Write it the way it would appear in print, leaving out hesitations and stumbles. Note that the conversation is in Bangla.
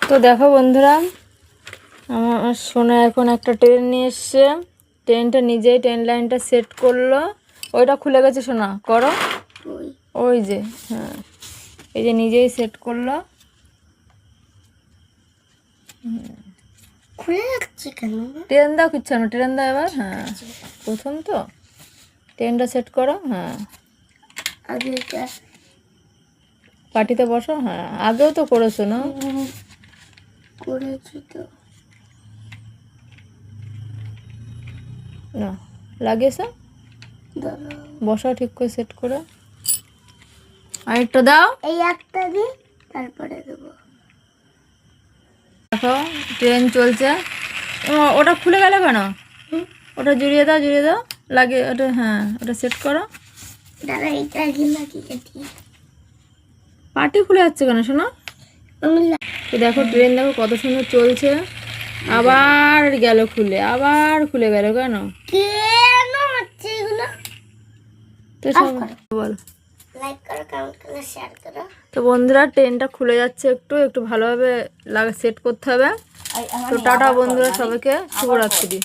তো দেখো বন্ধুরা, আমার সোনা এখন একটা ট্রেন নিয়ে এসছে। ট্রেনটা নিজেই ট্রেন লাইনটা সেট করলো। ওইটা খুলে গেছে সোনা, করো। ওই যে, হ্যাঁ, এই যে নিজেই সেট করলো। খুলে যাচ্ছে কেন? ট্রেন দাও, কিচ্ছু না, ট্রেন দাও এবার। হ্যাঁ, প্রথম তো ট্রেনটা সেট করো। হ্যাঁ, আগে পাটিতে বসো। হ্যাঁ, আগেও তো করেছো না? করেছি তো। না, লাগিয়েছো, দাঁড়াও, বসাও ঠিক করে সেট করে। আরেকটা দাও। এই একটা দিই, তারপরে দেবো। দেখো ট্রেন চলছে। ওটা খুলে গেল কেন? ওটা জুড়িয়ে দাও, জুড়িয়ে দাও, লাগিয়ে ওটা। হ্যাঁ, ওটা সেট করো। দাঁড়া, এইটা আগে লাগিয়ে দিই। পাটি খুলে যাচ্ছে কেন শোনো? তো দেখো ট্রেন দেখো কত সুন্দর চলছে। আবার গেল খুলে, আবার খুলে গেল কেন? কেন হচ্ছে এগুলো? তো সব বল। লাইক করো, কমেন্ট করো, শেয়ার করো। তো বন্ধুরা, ট্রেনটা খুলে যাচ্ছে, একটু একটু ভালোভাবে সেট করতে হবে। তো টাটা বন্ধুরা, সবাইকে শুভরাত্রি।